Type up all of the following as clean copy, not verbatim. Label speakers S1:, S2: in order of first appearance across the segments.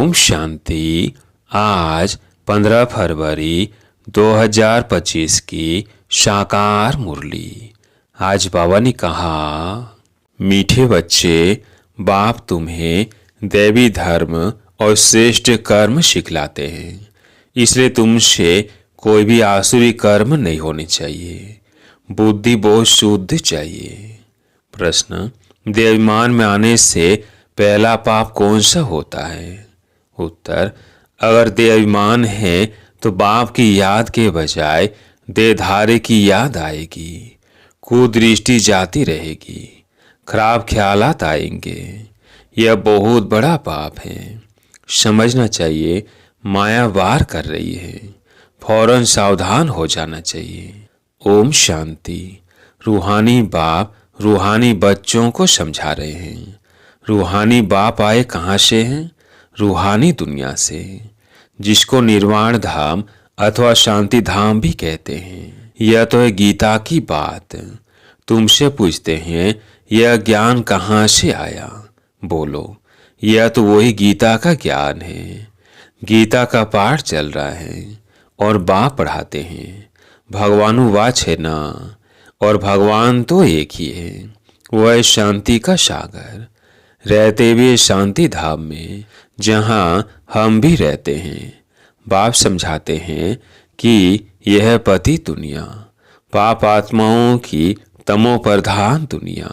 S1: ओम शांति। आज 15 फरवरी 2025 की साकार मुरली। आज बाबा ने कहा, मीठे बच्चे, बाप तुम्हें दैवी धर्म और श्रेष्ठ कर्म सिखलाते हैं, इसलिए तुमसे कोई भी आसुरी कर्म नहीं होने चाहिए। बुद्धि बहुत शुद्ध चाहिए। प्रश्न, देवाभिमान में आने से पहला पाप कौन सा होता है? उत्तर, अगर देहाभिमान है तो बाप की याद के बजाय देहधारी की याद आएगी। कुदृष्टि जाती रहेगी, खराब ख्यालात आएंगे। यह बहुत बड़ा पाप है। समझना चाहिए माया वार कर रही है, फौरन सावधान हो जाना चाहिए। ओम शांति। रूहानी बाप रूहानी बच्चों को समझा रहे हैं। रूहानी बाप आए कहाँ से हैं? रूहानी दुनिया से, जिसको निर्वाण धाम अथवा शांति धाम भी कहते हैं। यह तो है गीता की बात। तुमसे पूछते हैं यह ज्ञान कहाँ से आया? बोलो, यह तो वही गीता का ज्ञान है। गीता का पाठ चल रहा है और बाप पढ़ाते हैं। भगवानुवाच है ना, और भगवान तो एक ही है। वह है शांति का सागर। रहते हुए शांति धाम में, जहाँ हम भी रहते हैं। बाप समझाते हैं कि यह पति दुनिया, पाप आत्माओं की तमो प्रधान दुनिया।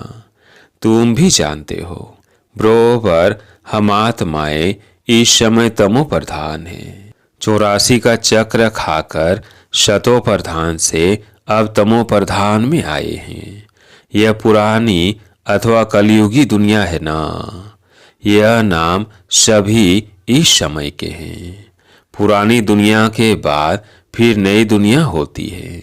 S1: तुम भी जानते हो बरोबर, हम आत्माएं इस समय तमो प्रधान हैं। 84 का चक्र खाकर शतो प्रधान से अब तमो प्रधान में आए हैं। यह पुरानी अथवा कलयुगी दुनिया है ना। यह नाम सभी इस समय के हैं। पुरानी दुनिया के बाद फिर नई दुनिया होती है।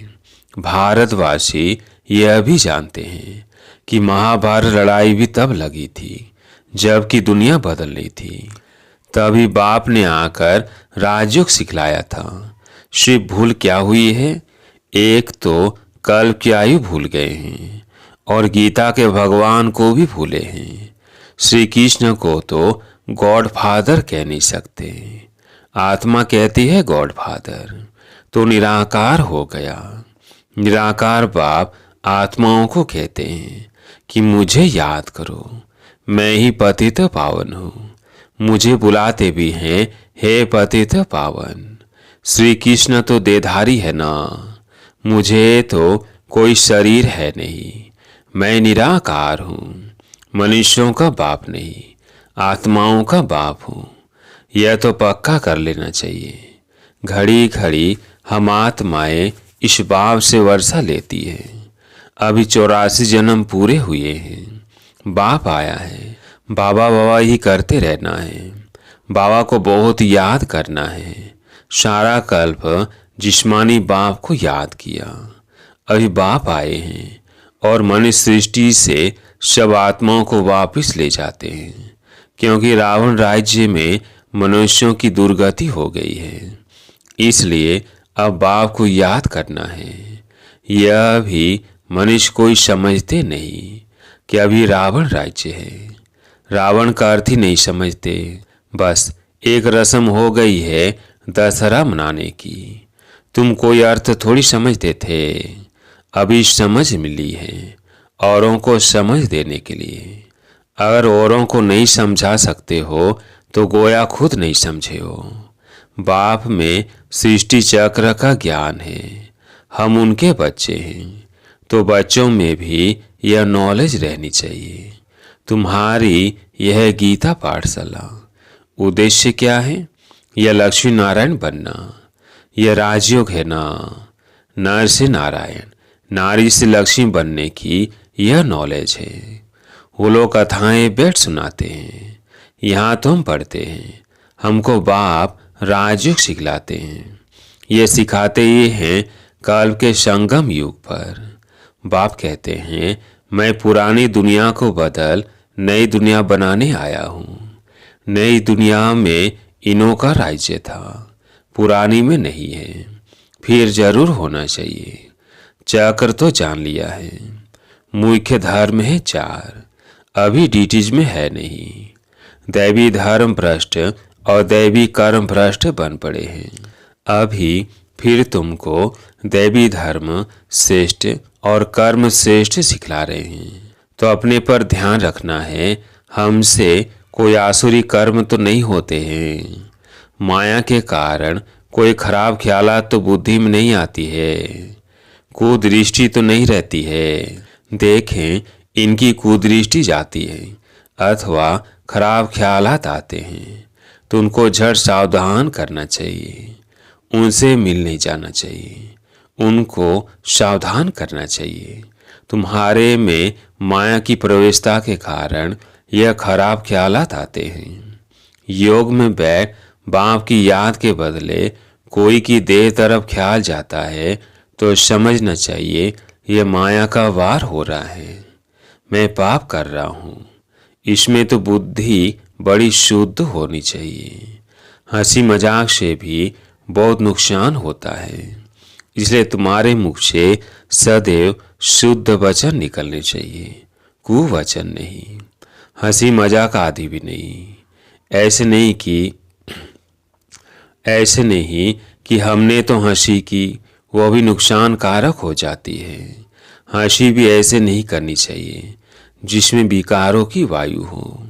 S1: भारतवासी यह भी जानते हैं कि महाभारत लड़ाई भी तब लगी थी जबकि दुनिया बदल रही थी। तभी बाप ने आकर राजयोग सिखलाया था। सिर्फ भूल क्या हुई है? एक तो कल्प की आयु भूल गए हैं और गीता के भगवान को भी भूले हैं। श्री कृष्ण को तो गॉड फादर कह नहीं सकते। आत्मा कहती है गॉड फादर, तो निराकार हो गया। निराकार बाप आत्माओं को कहते हैं कि मुझे याद करो, मैं ही पतित पावन हूँ। मुझे बुलाते भी हैं, हे पतित पावन। श्री कृष्ण तो देहधारी है ना, मुझे तो कोई शरीर है नहीं। मैं निराकार हूँ, मनुष्यों का बाप नहीं, आत्माओं का बाप हूँ। यह तो पक्का कर लेना चाहिए। घड़ी घड़ी हम आत्माएं इस बाप से वर्षा लेती है। अभी 84 जन्म पूरे हुए हैं। बाप आया है, बाबा बाबा ही करते रहना है। बाबा को बहुत याद करना है। सारा कल्प जिस्मानी बाप को याद किया। अभी बाप आए हैं और मनुष्य सृष्टि से सब आत्माओं को वापस ले जाते हैं, क्योंकि रावण राज्य में मनुष्यों की दुर्गति हो गई है। इसलिए अब बाप को याद करना है। यह भी मनुष्य कोई समझते नहीं कि अभी रावण राज्य है। रावण का अर्थ ही नहीं समझते। बस एक रस्म हो गई है दशहरा मनाने की। तुम कोई अर्थ थोड़ी समझते थे, अभी समझ मिली है औरों को समझ देने के लिए। अगर औरों को नहीं समझा सकते हो तो गोया खुद नहीं समझे हो। बाप में सृष्टि चक्र का ज्ञान है। हम उनके बच्चे हैं, तो बच्चों में भी यह नॉलेज रहनी चाहिए। तुम्हारी यह गीता पाठशाला उद्देश्य क्या है? यह लक्ष्मी नारायण बनना। यह राजयोग है ना। नर से नारायण, नारी से लक्ष्मी बनने की यह नॉलेज है। वो लोग कथाएं बैठ सुनाते हैं, यहाँ तो हम पढ़ते हैं। हमको बाप राजयोग सिखलाते हैं। ये सिखाते ही हैं कल्प के संगम युग पर। बाप कहते हैं, मैं पुरानी दुनिया को बदल नई दुनिया बनाने आया हूँ। नई दुनिया में इनों का राज्य था, पुरानी में नहीं है। फिर जरूर होना चाहिए। चक्र तो जान लिया है। मुख्य धर्म है 4, अभी डिटीज में है नहीं। दैवी धर्म भ्रष्ट और दैवी कर्म भ्रष्ट बन पड़े हैं। अभी फिर तुमको दैवी धर्म श्रेष्ठ और कर्म श्रेष्ठ सिखला रहे हैं, तो अपने पर ध्यान रखना है। हमसे कोई आसुरी कर्म तो नहीं होते हैं। माया के कारण कोई खराब ख्यालात तो बुद्धि में नहीं आती है, कुदृष्टि तो नहीं रहती है। देखें, इनकी कुदृष्टि जाती है अथवा खराब ख्यालात आते हैं तो उनको झट सावधान करना चाहिए, उनसे मिलने जाना चाहिए, उनको सावधान करना चाहिए। तुम्हारे में माया की प्रवेशता के कारण यह खराब ख्यालात आते हैं। योग में बैठ बाप की याद के बदले कोई की देह तरफ ख्याल जाता है तो समझना चाहिए यह माया का वार हो रहा है, मैं पाप कर रहा हूँ। इसमें तो बुद्धि बड़ी शुद्ध होनी चाहिए। हंसी मजाक से भी बहुत नुकसान होता है, इसलिए तुम्हारे मुख से सदैव शुद्ध वचन निकलने चाहिए, कुवचन नहीं। हंसी मजाक आदि भी नहीं। ऐसे नहीं कि हमने तो हंसी की, वो भी नुकसान कारक हो जाती है। हंसी भी ऐसे नहीं करनी चाहिए जिसमें विकारों की वायु हो।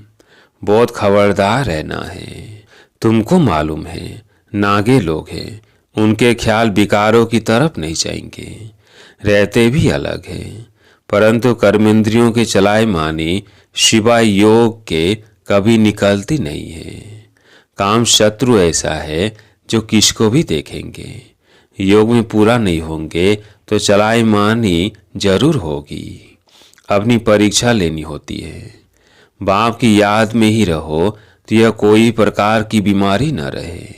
S1: बहुत खबरदार रहना है। तुमको मालूम है नागे लोग हैं, उनके ख्याल विकारों की तरफ नहीं जाएंगे, रहते भी अलग हैं, परंतु कर्मेंद्रियों के चलाए मानी शिवाय योग के कभी निकलती नहीं है। काम शत्रु ऐसा है जो किसको भी देखेंगे, योग में पूरा नहीं होंगे तो चलाए मानी जरूर होगी। अपनी परीक्षा लेनी होती है। बाप की याद में ही रहो तो यह कोई प्रकार की बीमारी न रहे।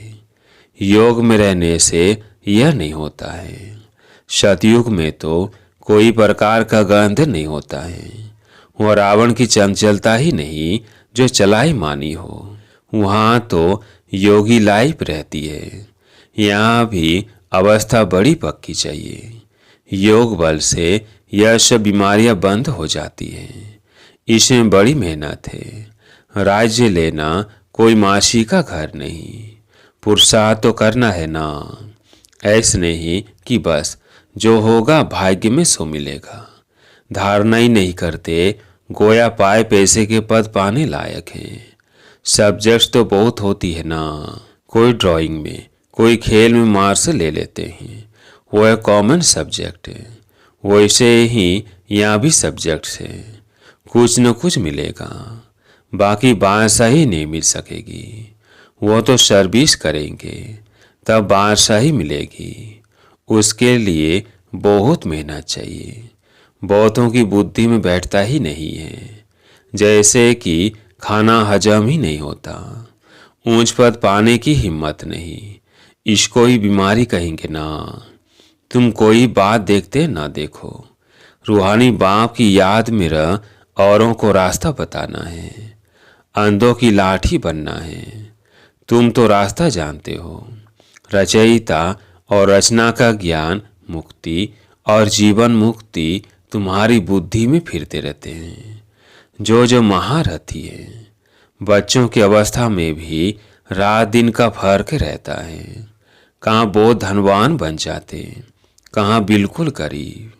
S1: योग में रहने से यह नहीं होता है। सतयुग में तो कोई प्रकार का गंध नहीं होता है। वह रावण की चंचलता ही नहीं जो चलाई मानी हो, वहाँ तो योगी लाइफ रहती है। यहाँ भी अवस्था बड़ी पक्की चाहिए। योग बल से यह सब बीमारियां बंद हो जाती हैं। इसमें बड़ी मेहनत है। राज्य लेना कोई मासी का घर नहीं, पुरुषार्थ तो करना है ना। ऐसे नहीं कि बस जो होगा भाग्य में सो मिलेगा। धारणा ही नहीं करते, गोया पाए पैसे के पद पाने लायक हैं। सब्जेक्ट्स तो बहुत होती है ना, कोई ड्राइंग में, कोई खेल में मार्क्स ले लेते हैं, वो एक कॉमन सब्जेक्ट है। वैसे ही यहाँ भी सब्जेक्ट्स है, कुछ न कुछ मिलेगा, बाकी बादशाही नहीं मिल सकेगी। वो तो सर्विस करेंगे तब बादशाही मिलेगी, उसके लिए बहुत मेहनत चाहिए। बहुतों की बुद्धि में बैठता ही नहीं है, जैसे कि खाना हजम ही नहीं होता, ऊंच पद पाने की हिम्मत नहीं, इसको ही बीमारी कहेंगे ना। तुम कोई बात देखते ना देखो, रूहानी बाप की याद में रह औरों को रास्ता बताना है, अंधों की लाठी बनना है। तुम तो रास्ता जानते हो। रचयिता और रचना का ज्ञान, मुक्ति और जीवन मुक्ति तुम्हारी बुद्धि में फिरते रहते हैं। जो महारथी है, बच्चों की अवस्था में भी रात दिन का फर्क रहता है। कहाँ बहुत धनवान बन जाते, कहाँ बिल्कुल गरीब।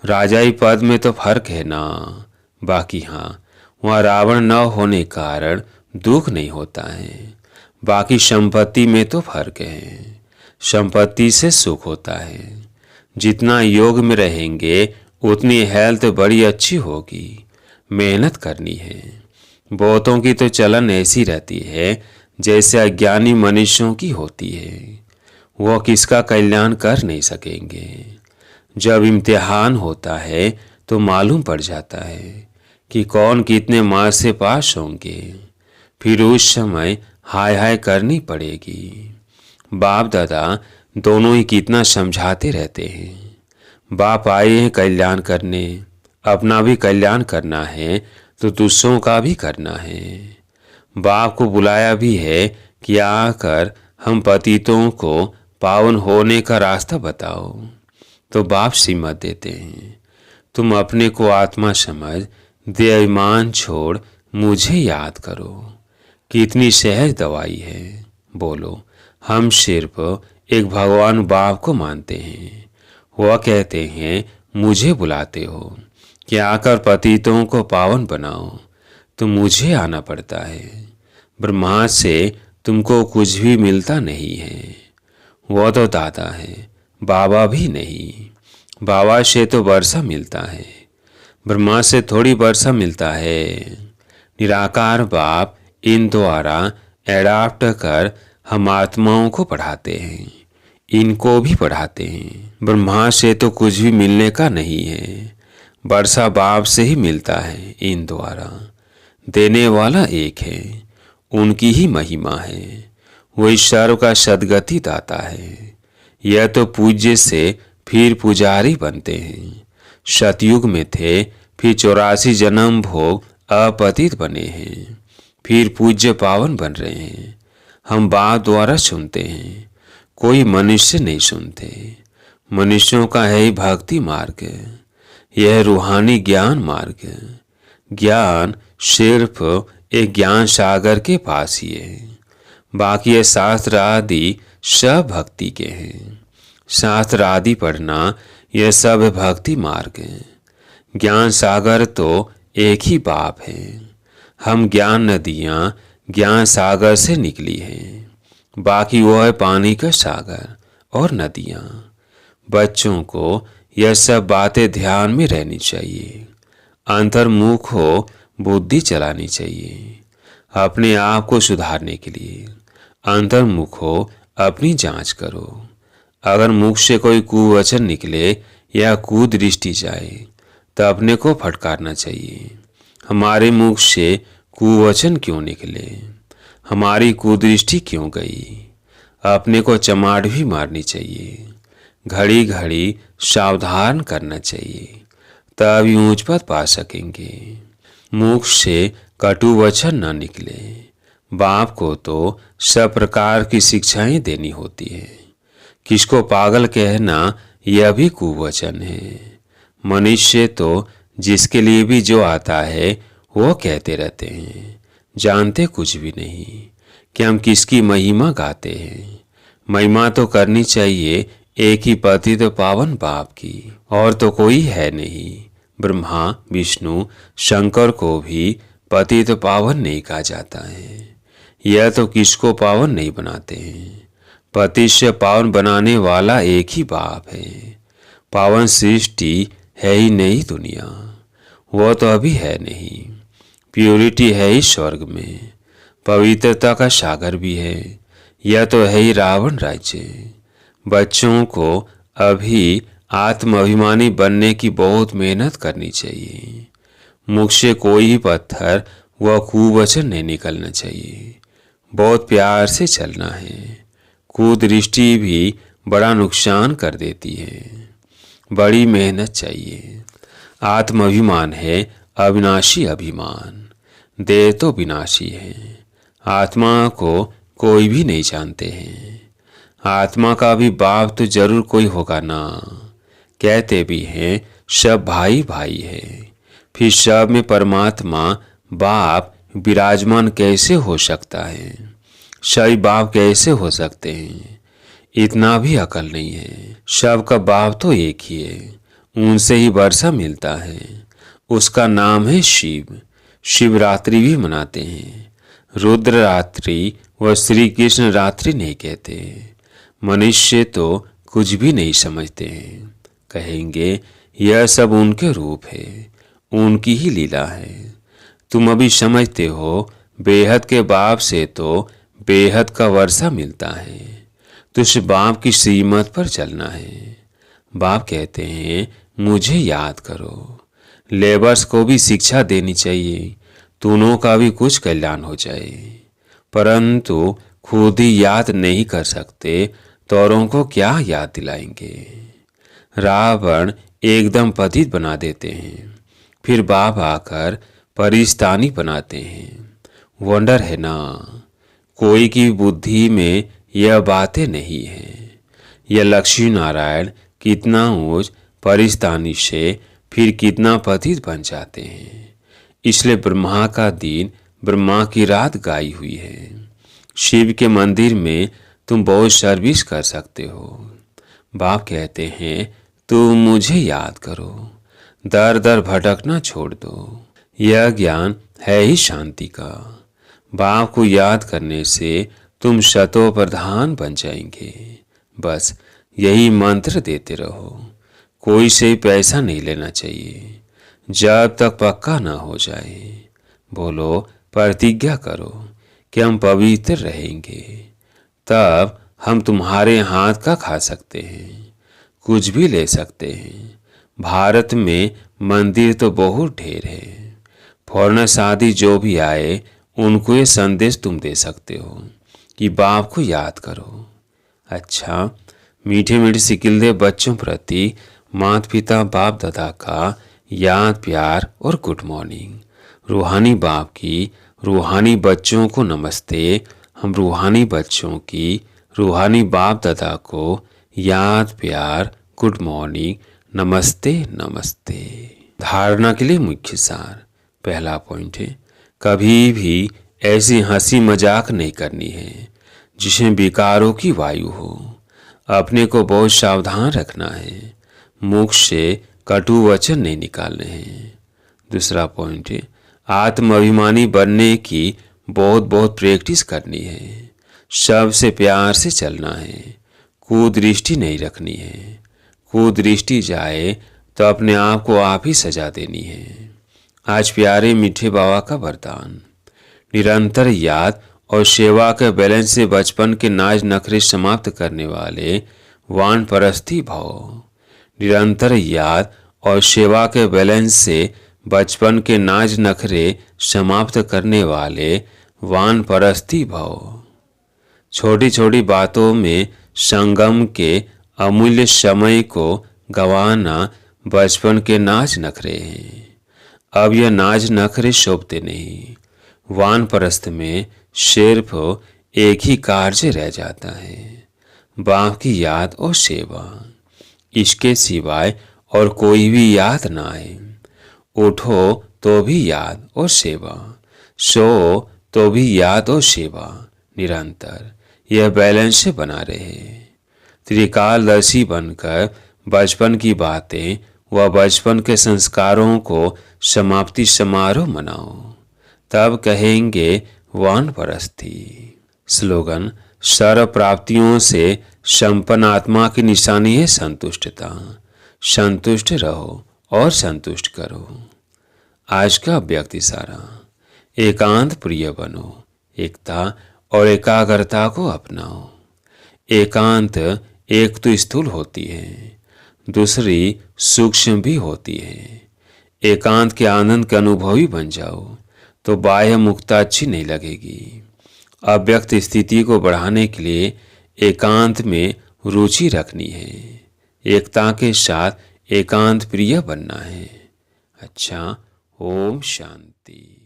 S1: राजाई पद में तो फर्क है ना, बाकी हाँ वहाँ रावण न होने कारण दुख नहीं होता है। बाकी संपत्ति में तो फर्क है, संपत्ति से सुख होता है। जितना योग में रहेंगे उतनी हेल्थ बड़ी अच्छी होगी। मेहनत करनी है। बहुतों की तो चलन ऐसी रहती है जैसे अज्ञानी मनुष्यों की होती है, वह किसका कल्याण कर नहीं सकेंगे। जब इम्तिहान होता है तो मालूम पड़ जाता है कि कौन कितने मार्क्स से पास होंगे, फिर उस समय हाय हाय करनी पड़ेगी। बाप दादा दोनों ही कितना समझाते रहते हैं। बाप आए हैं कल्याण करने, अपना भी कल्याण करना है तो दूसरों का भी करना है। बाप को बुलाया भी है कि आकर हम पतितों को पावन होने का रास्ता बताओ, तो बाप सिमत देते हैं, तुम अपने को आत्मा समझ देह ईमान छोड़ मुझे याद करो। कितनी सहज दवाई है। बोलो, हम सिर्फ एक भगवान बाप को मानते हैं। वह कहते हैं मुझे बुलाते हो कि आकर पतितों को पावन बनाओ, तो मुझे आना पड़ता है। ब्रह्मा से तुमको कुछ भी मिलता नहीं है। वह तो दाता है, बाबा भी नहीं। बाबा से तो वर्षा मिलता है, ब्रह्मा से थोड़ी वर्षा मिलता है। निराकार बाप इन द्वारा एडाप्ट कर हम आत्माओं को पढ़ाते हैं, इनको भी पढ़ाते हैं। ब्रह्मा से तो कुछ भी मिलने का नहीं है, वर्षा बाप से ही मिलता है। इन द्वारा देने वाला एक है, उनकी ही महिमा है। वही सर्व का सदगति दाता है। यह तो पूज्य से फिर पुजारी बनते हैं। सतयुग में थे, फिर 84 जन्म भोग अपतित बने हैं, फिर पूज्य पावन बन रहे हैं। हम बाप द्वारा सुनते हैं, कोई मनुष्य नहीं सुनते। मनुष्यों का है ही भक्ति मार्ग, यह रूहानी ज्ञान मार्ग। ज्ञान सिर्फ एक ज्ञान सागर के पास ही है, बाकी ये शास्त्र आदि सब भक्ति के हैं। शास्त्र आदि पढ़ना यह सब भक्ति मार्ग है। ज्ञान सागर तो एक ही बाप है। हम ज्ञान नदियाँ ज्ञान सागर से निकली हैं, बाकी वो है पानी का सागर और नदियाँ। बच्चों को यह सब बातें ध्यान में रहनी चाहिए। अंतर्मुख हो बुद्धि चलानी चाहिए अपने आप को सुधारने के लिए। अंतर्मुख हो अपनी जांच करो। अगर मुख से कोई कुवचन निकले या कुदृष्टि जाए तो अपने को फटकारना चाहिए। हमारे मुख से कुवचन क्यों निकले, हमारी कुदृष्टि क्यों गई, अपने को चमाट भी मारनी चाहिए। घड़ी घड़ी सावधान करना चाहिए, तभी ऊंच पद पा सकेंगे। मुख से कटु वचन न निकले। बाप को तो सब प्रकार की शिक्षाएं देनी होती है। किसको पागल कहना यह भी कुवचन है। मनुष्य तो जिसके लिए भी जो आता है वो कहते रहते हैं, जानते कुछ भी नहीं कि हम किसकी महिमा गाते हैं। महिमा तो करनी चाहिए एक ही पतित पावन बाप की, और तो कोई है नहीं। ब्रह्मा विष्णु शंकर को भी पतित पावन नहीं कहा जाता है। यह तो किसको पावन नहीं बनाते हैं। पति से पावन बनाने वाला एक ही बाप है। पावन सृष्टि है ही नहीं दुनिया, वह तो अभी है नहीं। प्योरिटी है ही स्वर्ग में, पवित्रता का सागर भी है। यह तो है ही रावण राज्य। बच्चों को अभी आत्माभिमानी बनने की बहुत मेहनत करनी चाहिए। मुख से कोई ही पत्थर व कुवचन नहीं निकलना चाहिए। बहुत प्यार से चलना है। कुदृष्टि भी बड़ा नुकसान कर देती है। बड़ी मेहनत चाहिए। आत्माभिमान है अविनाशी अभिमान, देह तो विनाशी है। आत्मा को कोई भी नहीं जानते हैं। आत्मा का भी बाप तो जरूर कोई होगा ना। कहते भी हैं सब भाई भाई है, फिर सब में परमात्मा बाप विराजमान कैसे हो सकता है? सही बाप कैसे हो सकते हैं? इतना भी अकल नहीं है। सबका बाप तो एक ही है, उनसे ही वर्षा मिलता है। उसका नाम है शिव। शिवरात्रि भी मनाते हैं। रुद्र रात्रि व श्री कृष्ण रात्रि नहीं कहते। मनुष्य तो कुछ भी नहीं समझते हैं। कहेंगे यह सब उनके रूप है, उनकी ही लीला है। तुम अभी समझते हो बेहद के बाप से तो बेहद का वर्षा मिलता है। तो उस बाप की श्रीमत पर चलना है। बाप कहते हैं मुझे याद करो। लेबर्स को भी शिक्षा देनी चाहिए, दोनों का भी कुछ कल्याण हो जाए। परंतु खुद ही याद नहीं कर सकते तो औरों को क्या याद दिलाएंगे? रावण एकदम पतित बना देते हैं, फिर बाप आकर परिस्तानी बनाते हैं। वंडर है ना, कोई की बुद्धि में यह बातें नहीं है। यह लक्ष्मी नारायण कितना ऊंच परिस्तानी से फिर कितना पतित बन जाते हैं। इसलिए ब्रह्मा का दिन ब्रह्मा की रात गाई हुई है। शिव के मंदिर में तुम बहुत सर्विस कर सकते हो। बाप कहते हैं तुम मुझे याद करो, दर दर भटकना छोड़ दो। यह ज्ञान है ही शांति का। बाप को याद करने से तुम शतो प्रधान बन जाएंगे। बस यही मंत्र देते रहो। कोई से पैसा नहीं लेना चाहिए जब तक पक्का ना हो जाए। बोलो, प्रतिज्ञा करो कि हम पवित्र रहेंगे, तब हम तुम्हारे हाथ का खा सकते हैं, कुछ भी ले सकते हैं। भारत में मंदिर तो बहुत ढेर है। फॉरेनर्स आदि जो भी आए उनको ये संदेश तुम दे सकते हो कि बाप को याद करो। अच्छा, मीठे मीठे सिकिलदे बच्चों प्रति माता पिता बाप दादा का याद प्यार और गुड मॉर्निंग। रूहानी बाप की रूहानी बच्चों को नमस्ते। हम रूहानी बच्चों की रूहानी बाप दादा को याद प्यार गुड मॉर्निंग नमस्ते नमस्ते। धारणा के लिए मुख्य सार। पहला पॉइंट है, कभी भी ऐसी हंसी मजाक नहीं करनी है जिसमें विकारों की वायु हो। अपने को बहुत सावधान रखना है। मुख से कटु वचन नहीं निकालने हैं। दूसरा पॉइंट है, आत्माभिमानी बनने की बहुत बहुत प्रैक्टिस करनी है। सबसे प्यार से चलना है। कुदृष्टि नहीं रखनी है। कुदृष्टि जाए तो अपने आप को आप ही सजा देनी है। आज प्यारे मीठे बाबा का वरदान, निरंतर याद और सेवा के बैलेंस से बचपन के नाज नखरे समाप्त करने वाले वानप्रस्थी भव। निरंतर याद और सेवा के बैलेंस से बचपन के नाज नखरे समाप्त करने वाले वानप्रस्थी भव। छोटी छोटी बातों में संगम के अमूल्य समय को गंवाना बचपन के नाज नखरे हैं। अब यह नाज नखरे शोभते नहीं। वानप्रस्थ में सिर्फ एक ही कार्य रह जाता है, बाप की याद और सेवा। इसके सिवाय और कोई भी याद ना आए। उठो तो भी याद और सेवा, सो तो भी याद और सेवा। निरंतर यह बैलेंस से बना रहे। त्रिकालदर्शी बनकर बचपन की बातें व बचपन के संस्कारों को समाप्ति समारोह मनाओ, तब कहेंगे वानप्रस्थी। स्लोगन, सर्व प्राप्तियों से संपन्न आत्मा की निशानी है संतुष्टता। संतुष्ट रहो और संतुष्ट करो। आज का व्यक्ति सारा, एकांत प्रिय बनो। एकता और एकाग्रता को अपनाओ। एकांत एक तो स्थूल होती है, दूसरी सूक्ष्म भी होती है। एकांत के आनंद के अनुभवी बन जाओ तो बाह्य मुक्ता अच्छी नहीं लगेगी। अव्यक्त स्थिति को बढ़ाने के लिए एकांत में रुचि रखनी है। एकता के साथ एकांत प्रिय बनना है। अच्छा, ओम शांति।